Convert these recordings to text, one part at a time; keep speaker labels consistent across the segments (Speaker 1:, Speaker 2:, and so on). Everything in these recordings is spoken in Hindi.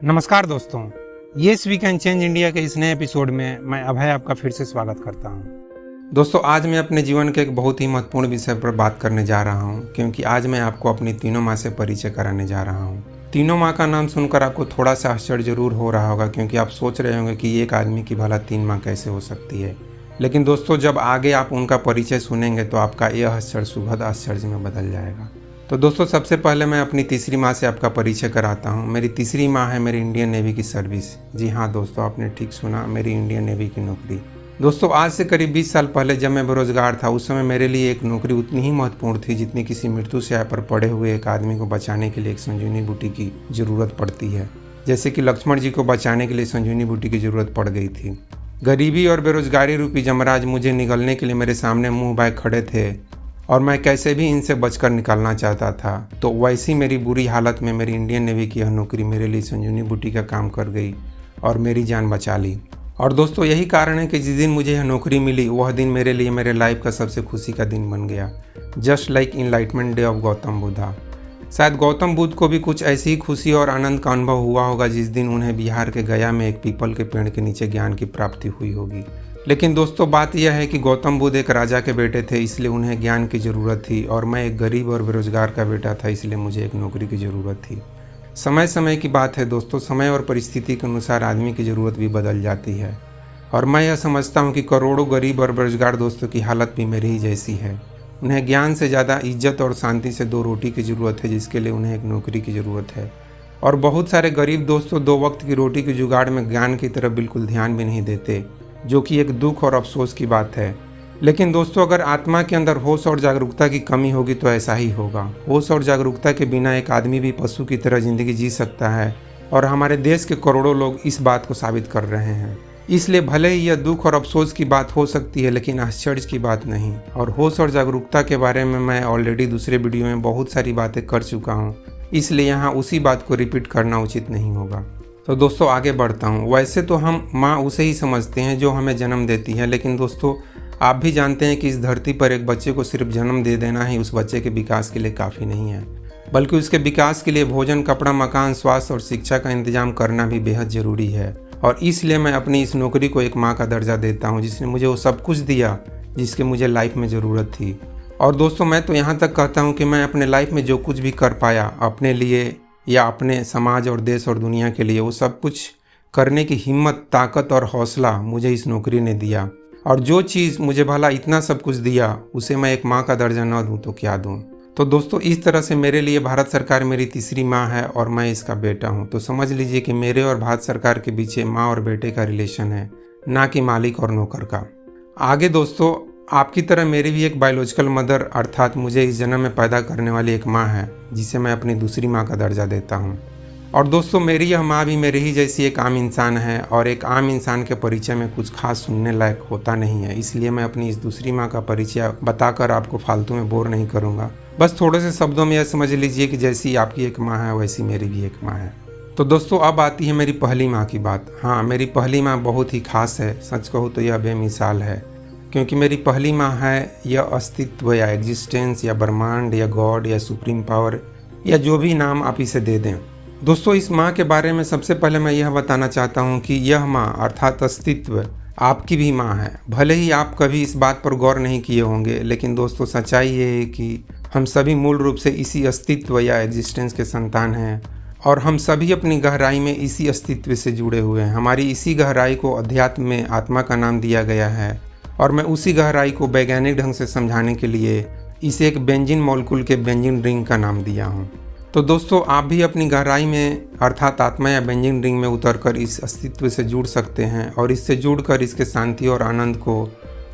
Speaker 1: नमस्कार दोस्तों, yes we can change India के इस नए एपिसोड में मैं अभय आपका फिर से स्वागत करता हूं। दोस्तों, आज मैं अपने जीवन के एक बहुत ही महत्वपूर्ण विषय पर बात करने जा रहा हूं, क्योंकि आज मैं आपको अपनी तीनों माँ से परिचय कराने जा रहा हूं। तीनों माँ का नाम सुनकर आपको थोड़ा सा आश्चर्य जरूर हो रहा होगा, क्योंकि आप सोच रहे होंगे कि एक आदमी की भला 3 माँ कैसे हो सकती है। लेकिन दोस्तों, जब आगे आप उनका परिचय सुनेंगे तो आपका यह आश्चर्य सुखद आश्चर्य में बदल जाएगा। तो दोस्तों, सबसे पहले मैं अपनी तीसरी माँ से आपका परिचय कराता हूँ। मेरी तीसरी माँ है मेरी इंडियन नेवी की सर्विस। जी हाँ दोस्तों, आपने ठीक सुना, मेरी इंडियन नेवी की नौकरी। दोस्तों, आज से करीब 20 साल पहले जब मैं बेरोजगार था, उस समय मेरे लिए एक नौकरी उतनी ही महत्वपूर्ण थी जितनी किसी मृत्यु शैया पर पड़े हुए एक आदमी को बचाने के लिए एक संजीवनी बूटी की जरूरत पड़ती है। जैसे कि लक्ष्मण जी को बचाने के लिए संजीवनी बूटी की जरूरत पड़ गई थी। गरीबी और बेरोजगारी रूपी यमराज मुझे निगलने के लिए मेरे सामने मुंह बाए खड़े थे और मैं कैसे भी इनसे बचकर निकलना चाहता था। तो वैसी मेरी बुरी हालत में मेरी इंडियन नेवी की यह नौकरी मेरे लिए संजीवनी बूटी का काम कर गई और मेरी जान बचा ली। और दोस्तों, यही कारण है कि जिस दिन मुझे यह नौकरी मिली वह दिन मेरे लिए मेरे लाइफ का सबसे खुशी का दिन बन गया। Just like enlightenment day of Gautam Buddha. शायद गौतम बुद्ध को भी कुछ ऐसी ही खुशी और आनंद का अनुभव हुआ होगा जिस दिन उन्हें बिहार के गया में एक पीपल के पेड़ के नीचे ज्ञान की प्राप्ति हुई होगी। लेकिन दोस्तों, बात यह है कि गौतम बुद्ध एक राजा के बेटे थे, इसलिए उन्हें ज्ञान की ज़रूरत थी, और मैं एक गरीब और बेरोजगार का बेटा था, इसलिए मुझे एक नौकरी की ज़रूरत थी। समय समय की बात है दोस्तों, समय और परिस्थिति के अनुसार आदमी की ज़रूरत भी बदल जाती है। और मैं यह समझता हूँ कि करोड़ों गरीब और बेरोजगार दोस्तों की हालत भी मेरी ही जैसी है। उन्हें ज्ञान से ज़्यादा इज्जत और शांति से 2 रोटी की ज़रूरत है, जिसके लिए उन्हें एक नौकरी की ज़रूरत है। और बहुत सारे गरीब दोस्तों 2 वक्त की रोटी के जुगाड़ में ज्ञान की तरफ बिल्कुल ध्यान भी नहीं देते, जो कि एक दुख और अफसोस की बात है। लेकिन दोस्तों, अगर आत्मा के अंदर होश और जागरूकता की कमी होगी तो ऐसा ही होगा। होश और जागरूकता के बिना एक आदमी भी पशु की तरह ज़िंदगी जी सकता है, और हमारे देश के करोड़ों लोग इस बात को साबित कर रहे हैं। इसलिए भले ही यह दुख और अफसोस की बात हो सकती है, लेकिन आश्चर्य की बात नहीं। और होश और जागरूकता के बारे में मैं ऑलरेडी दूसरे वीडियो में बहुत सारी बातें कर चुका हूँ, इसलिए यहाँ उसी बात को रिपीट करना उचित नहीं होगा। तो दोस्तों, आगे बढ़ता हूँ। वैसे तो हम माँ उसे ही समझते हैं जो हमें जन्म देती है, लेकिन दोस्तों, आप भी जानते हैं कि इस धरती पर एक बच्चे को सिर्फ जन्म दे देना ही उस बच्चे के विकास के लिए काफ़ी नहीं है, बल्कि उसके विकास के लिए भोजन, कपड़ा, मकान, स्वास्थ्य और शिक्षा का इंतजाम करना भी बेहद ज़रूरी है। और इसलिए मैं अपनी इस नौकरी को एक माँ का दर्जा देता हूँ, जिसने मुझे वो सब कुछ दिया जिसके मुझे लाइफ में ज़रूरत थी। और दोस्तों, मैं तो यहाँ तक कहता हूँ कि मैं अपने लाइफ में जो कुछ भी कर पाया अपने लिए या अपने समाज और देश और दुनिया के लिए, वो सब कुछ करने की हिम्मत, ताकत और हौसला मुझे इस नौकरी ने दिया। और जो चीज़ मुझे भला इतना सब कुछ दिया, उसे मैं एक माँ का दर्जा न दूँ तो क्या दूँ। तो दोस्तों, इस तरह से मेरे लिए भारत सरकार मेरी तीसरी माँ है और मैं इसका बेटा हूँ। तो समझ लीजिए कि मेरे और भारत सरकार के पीछे माँ और बेटे का रिलेशन है, ना कि मालिक और नौकर का। आगे दोस्तों, आपकी तरह मेरी भी एक बायोलॉजिकल मदर, अर्थात मुझे इस जन्म में पैदा करने वाली एक माँ है, जिसे मैं अपनी दूसरी माँ का दर्जा देता हूँ। और दोस्तों, मेरी यह माँ भी मेरी ही जैसी एक आम इंसान है, और एक आम इंसान के परिचय में कुछ खास सुनने लायक होता नहीं है, इसलिए मैं अपनी इस दूसरी माँ का परिचय बताकर आपको फालतू में बोर नहीं करूँगा। बस थोड़े से शब्दों में यह समझ लीजिए कि जैसी आपकी एक माँ है वैसी मेरी भी एक माँ है। तो दोस्तों, अब आती है मेरी पहली माँ की बात। हाँ, मेरी पहली माँ बहुत ही खास है। सच कहूँ तो यह बेमिसाल है, क्योंकि मेरी पहली माँ है यह अस्तित्व या एग्जिस्टेंस या ब्रह्मांड या गॉड या सुप्रीम पावर या जो भी नाम आप इसे दे दें। दोस्तों, इस माँ के बारे में सबसे पहले मैं यह बताना चाहता हूँ कि यह माँ अर्थात अस्तित्व आपकी भी माँ है। भले ही आप कभी इस बात पर गौर नहीं किए होंगे, लेकिन दोस्तों, सच्चाई ये है कि हम सभी मूल रूप से इसी अस्तित्व या एग्जिस्टेंस के संतान हैं, और हम सभी अपनी गहराई में इसी अस्तित्व से जुड़े हुए हैं। हमारी इसी गहराई को अध्यात्म में आत्मा का नाम दिया गया है, और मैं उसी गहराई को वैज्ञानिक ढंग से समझाने के लिए इसे एक बेंजीन मॉलिक्यूल के बेंजीन रिंग का नाम दिया हूँ। तो दोस्तों, आप भी अपनी गहराई में अर्थात आत्मा या बेंजीन रिंग में उतरकर इस अस्तित्व से जुड़ सकते हैं, और इससे जुड़कर इसके शांति और आनंद को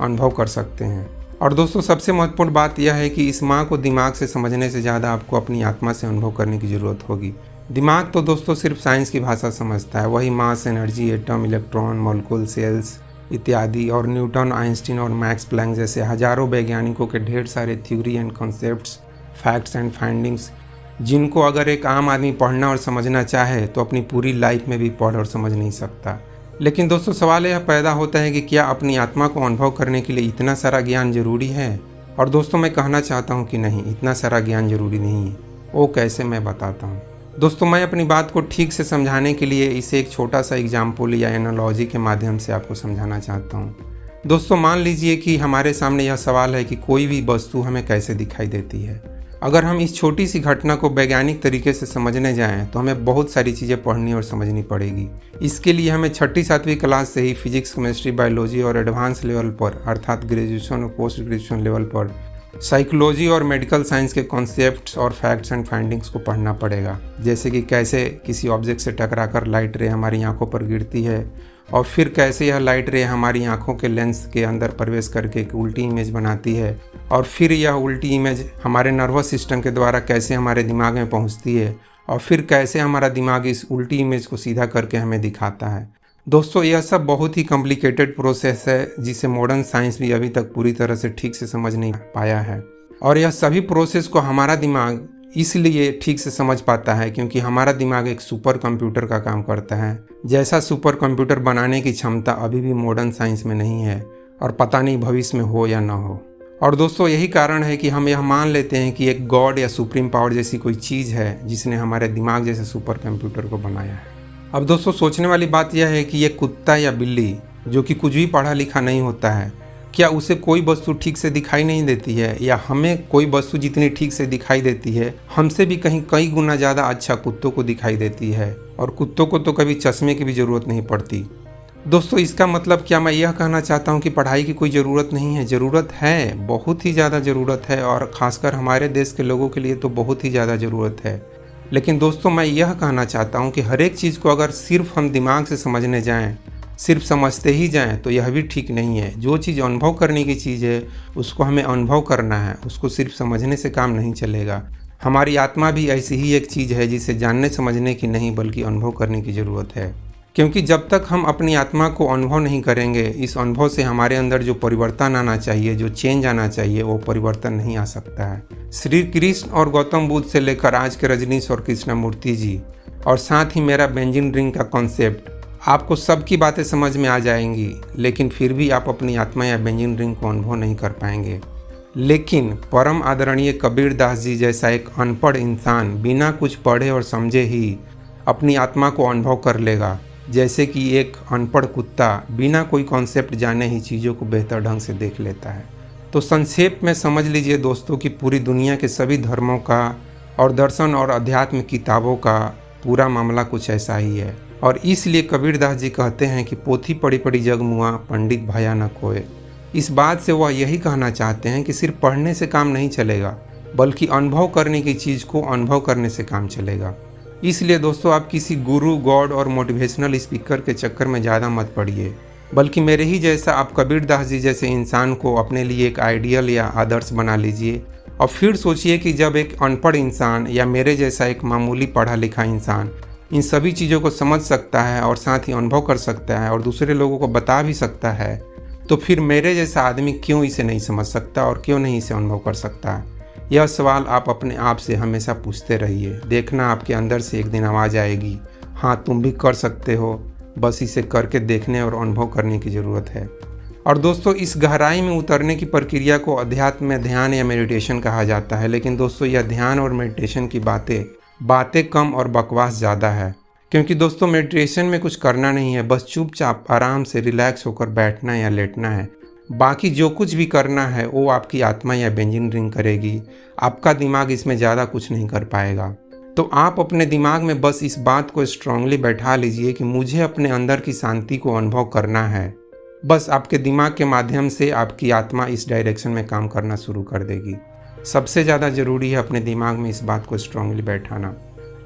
Speaker 1: अनुभव कर सकते हैं। और दोस्तों, सबसे महत्वपूर्ण बात यह है कि इस माँ को दिमाग से समझने से ज़्यादा आपको अपनी आत्मा से अनुभव करने की ज़रूरत होगी। दिमाग तो दोस्तों सिर्फ साइंस की भाषा समझता है, वही mass, energy, atom, electron, molecule, cells इत्यादि, और न्यूटन, आइंस्टीन और मैक्स प्लैंक जैसे हजारों वैज्ञानिकों के ढेर सारे theory and concepts, facts and findings, जिनको अगर एक आम आदमी पढ़ना और समझना चाहे तो अपनी पूरी लाइफ में भी पढ़ और समझ नहीं सकता। लेकिन दोस्तों, सवाल यह पैदा होता है कि क्या अपनी आत्मा को अनुभव करने के लिए इतना सारा ज्ञान जरूरी है? और दोस्तों, मैं कहना चाहता हूँ कि नहीं, इतना सारा ज्ञान जरूरी नहीं है। वो कैसे, मैं बताता हूँ। दोस्तों मैं अपनी बात को ठीक से समझाने के लिए इसे एक छोटा सा एग्जाम्पल या एनालॉजी के माध्यम से आपको समझाना चाहता हूँ। दोस्तों मान लीजिए कि हमारे सामने यह सवाल है कि कोई भी वस्तु हमें कैसे दिखाई देती है। अगर हम इस छोटी सी घटना को वैज्ञानिक तरीके से समझने जाएं तो हमें बहुत सारी चीज़ें पढ़नी और समझनी पड़ेगी। इसके लिए हमें छठी सातवीं क्लास से ही फिजिक्स, केमिस्ट्री, बायोलॉजी और एडवांस लेवल पर अर्थात ग्रेजुएशन और पोस्ट ग्रेजुएशन लेवल पर साइकोलॉजी और मेडिकल साइंस के कॉन्सेप्ट्स और फैक्ट्स एंड फाइंडिंग्स को पढ़ना पड़ेगा। जैसे कि कैसे किसी ऑब्जेक्ट से टकराकर लाइट रे हमारी आंखों पर गिरती है और फिर कैसे यह लाइट रे हमारी आंखों के लेंस के अंदर प्रवेश करके एक उल्टी इमेज बनाती है और फिर यह उल्टी इमेज हमारे नर्वस सिस्टम के द्वारा कैसे हमारे दिमाग में पहुंचती है और फिर कैसे हमारा दिमाग इस उल्टी इमेज को सीधा करके हमें दिखाता है। दोस्तों यह सब बहुत ही कॉम्प्लिकेटेड प्रोसेस है जिसे मॉडर्न साइंस भी अभी तक पूरी तरह से ठीक से समझ नहीं पाया है। और यह सभी प्रोसेस को हमारा दिमाग इसलिए ठीक से समझ पाता है क्योंकि हमारा दिमाग एक सुपर कंप्यूटर का काम करता है। जैसा सुपर कंप्यूटर बनाने की क्षमता अभी भी मॉडर्न साइंस में नहीं है और पता नहीं भविष्य में हो या ना हो। और दोस्तों यही कारण है कि हम यह मान लेते हैं कि एक गॉड या सुप्रीम पावर जैसी कोई चीज़ है जिसने हमारे दिमाग जैसे सुपर कंप्यूटर को बनाया है। अब दोस्तों सोचने वाली बात यह है कि ये कुत्ता या बिल्ली जो कि कुछ भी पढ़ा लिखा नहीं होता है, क्या उसे कोई वस्तु ठीक से दिखाई नहीं देती है या हमें कोई वस्तु जितनी ठीक से दिखाई देती है हमसे भी कहीं कई गुना ज़्यादा अच्छा कुत्तों को दिखाई देती है। और कुत्तों को तो कभी चश्मे की भी ज़रूरत नहीं पड़ती। दोस्तों इसका मतलब क्या मैं यह कहना चाहता हूँ कि पढ़ाई की कोई ज़रूरत नहीं है? ज़रूरत है, बहुत ही ज़्यादा ज़रूरत है और ख़ासकर हमारे देश के लोगों के लिए तो बहुत ही ज़्यादा ज़रूरत है। लेकिन दोस्तों मैं यह कहना चाहता हूँ कि हर एक चीज़ को अगर सिर्फ हम दिमाग से समझने जाएं, सिर्फ समझते ही जाएं तो यह भी ठीक नहीं है। जो चीज़ अनुभव करने की चीज़ है उसको हमें अनुभव करना है, उसको सिर्फ समझने से काम नहीं चलेगा। हमारी आत्मा भी ऐसी ही एक चीज़ है जिसे जानने समझने की नहीं बल्कि अनुभव करने की ज़रूरत है। क्योंकि जब तक हम अपनी आत्मा को अनुभव नहीं करेंगे, इस अनुभव से हमारे अंदर जो परिवर्तन आना चाहिए, जो चेंज आना चाहिए, वो परिवर्तन नहीं आ सकता है। श्री कृष्ण और गौतम बुद्ध से लेकर आज के रजनीश और कृष्णमूर्ति जी और साथ ही मेरा बेंजीन रिंग का कॉन्सेप्ट, आपको सबकी बातें समझ में आ जाएंगी, लेकिन फिर भी आप अपनी आत्मा या बेंजीन रिंग को अनुभव नहीं कर पाएंगे। लेकिन परम आदरणीय कबीर दास जी जैसा एक अनपढ़ इंसान बिना कुछ पढ़े और समझे ही अपनी आत्मा को अनुभव कर लेगा, जैसे कि एक अनपढ़ कुत्ता बिना कोई कॉन्सेप्ट जाने ही चीज़ों को बेहतर ढंग से देख लेता है। तो संक्षेप में समझ लीजिए दोस्तों कि पूरी दुनिया के सभी धर्मों का और दर्शन और अध्यात्म किताबों का पूरा मामला कुछ ऐसा ही है। और इसलिए कबीरदास जी कहते हैं कि पोथी पढ़ी पढ़ी जग मुआ, पंडित भया न कोय। इस बात से वह यही कहना चाहते हैं कि सिर्फ पढ़ने से काम नहीं चलेगा, बल्कि अनुभव करने की चीज़ को अनुभव करने से काम चलेगा। इसलिए दोस्तों आप किसी गुरु, गॉड और मोटिवेशनल स्पीकर के चक्कर में ज़्यादा मत पड़िए, बल्कि मेरे ही जैसा आप कबीरदास जी जैसे इंसान को अपने लिए एक आइडियल या आदर्श बना लीजिए। और फिर सोचिए कि जब एक अनपढ़ इंसान या मेरे जैसा एक मामूली पढ़ा लिखा इंसान इन सभी चीज़ों को समझ सकता है और साथ ही अनुभव कर सकता है और दूसरे लोगों को बता भी सकता है, तो फिर मेरे जैसा आदमी क्यों इसे नहीं समझ सकता और क्यों नहीं इसे अनुभव कर सकता? यह सवाल आप अपने आप से हमेशा पूछते रहिए। देखना आपके अंदर से एक दिन आवाज़ आएगी, हाँ तुम भी कर सकते हो, बस इसे करके देखने और अनुभव करने की ज़रूरत है। और दोस्तों इस गहराई में उतरने की प्रक्रिया को अध्यात्म में ध्यान या मेडिटेशन कहा जाता है। लेकिन दोस्तों यह ध्यान और मेडिटेशन की बातें कम और बकवास ज़्यादा है। क्योंकि दोस्तों मेडिटेशन में कुछ करना नहीं है, बस चुपचाप आराम से रिलैक्स होकर बैठना या लेटना है। बाकी जो कुछ भी करना है वो आपकी आत्मा या बेंजीन रिंग करेगी, आपका दिमाग इसमें ज़्यादा कुछ नहीं कर पाएगा। तो आप अपने दिमाग में बस इस बात को स्ट्रांगली बैठा लीजिए कि मुझे अपने अंदर की शांति को अनुभव करना है। बस आपके दिमाग के माध्यम से आपकी आत्मा इस डायरेक्शन में काम करना शुरू कर देगी। सबसे ज़्यादा ज़रूरी है अपने दिमाग में इस बात को स्ट्रांगली बैठाना।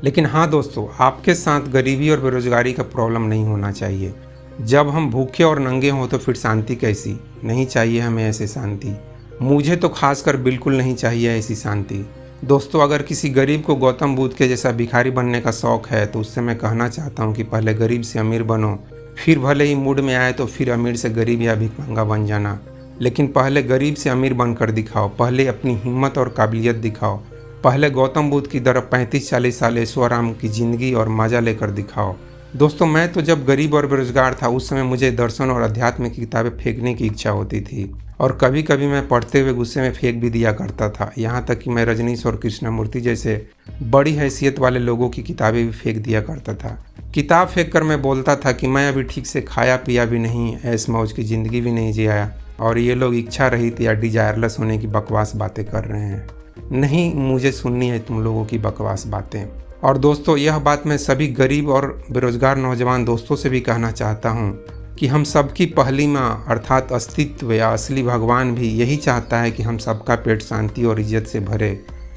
Speaker 1: लेकिन हाँ दोस्तों, आपके साथ गरीबी और बेरोजगारी का प्रॉब्लम नहीं होना चाहिए। जब हम भूखे और नंगे हों तो फिर शांति कैसी? नहीं चाहिए हमें ऐसी शांति। मुझे तो खासकर बिल्कुल नहीं चाहिए ऐसी शांति। दोस्तों अगर किसी गरीब को गौतम बुद्ध के जैसा भिखारी बनने का शौक़ है तो उससे मैं कहना चाहता हूँ कि पहले गरीब से अमीर बनो, फिर भले ही मूड में आए तो फिर अमीर से गरीब या भिखमंगा बन जाना। लेकिन पहले गरीब से अमीर बनकर दिखाओ, पहले अपनी हिम्मत और काबिलियत दिखाओ। पहले गौतम बुद्ध की तरह 35-40 साल ऐशो आराम की ज़िंदगी और मज़ा लेकर दिखाओ। दोस्तों, मैं तो जब गरीब और बेरोजगार था उस समय मुझे दर्शन और अध्यात्म की किताबें फेंकने की इच्छा होती थी और कभी कभी मैं पढ़ते हुए गुस्से में फेंक भी दिया करता था। यहाँ तक कि मैं रजनीश और कृष्णमूर्ति जैसे बड़ी हैसियत वाले लोगों की किताबें भी फेंक दिया करता था। किताब फेंक कर मैं बोलता था कि मैं अभी ठीक से खाया पिया भी नहीं, ऐश मौज की ज़िंदगी भी नहीं जिया और ये लोग इच्छा रहित या डिजायरलेस होने की बकवास बातें कर रहे हैं। नहीं, मुझे सुननी है तुम लोगों की बकवास बातें। और दोस्तों, यह बात मैं सभी गरीब और बेरोजगार नौजवान दोस्तों से भी कहना चाहता हूँ कि हम सबकी पहली माँ अर्थात अस्तित्व या असली भगवान भी यही चाहता है कि हम सबका पेट शांति और इज्जत से भरे,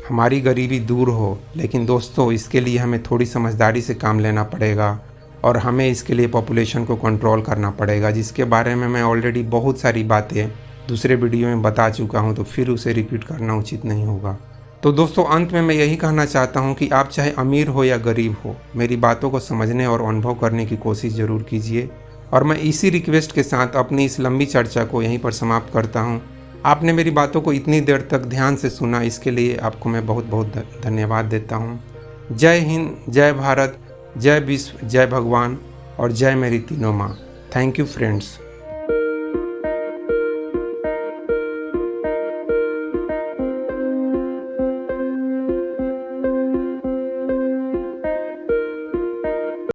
Speaker 1: हमारी गरीबी दूर हो। लेकिन दोस्तों, इसके लिए हमें थोड़ी समझदारी से काम लेना पड़ेगा और हमें इसके लिए पॉपुलेशन को कंट्रोल करना पड़ेगा, जिसके बारे में मैं ऑलरेडी बहुत सारी बातें दूसरे वीडियो में बता चुका हूँ, तो फिर उसे रिपीट करना उचित नहीं होगा। तो दोस्तों, अंत में मैं यही कहना चाहता हूँ कि आप चाहे अमीर हो या गरीब हो, मेरी बातों को समझने और अनुभव करने की कोशिश ज़रूर कीजिए। और मैं इसी रिक्वेस्ट के साथ अपनी इस लंबी चर्चा को यहीं पर समाप्त करता हूँ। आपने मेरी बातों को इतनी देर तक ध्यान से सुना, इसके लिए आपको मैं बहुत बहुत धन्यवाद देता हूँ। जय हिंद, जय भारत, जय विश्व, जय भगवान और जय मेरी तीनों माँ। Thank you friends.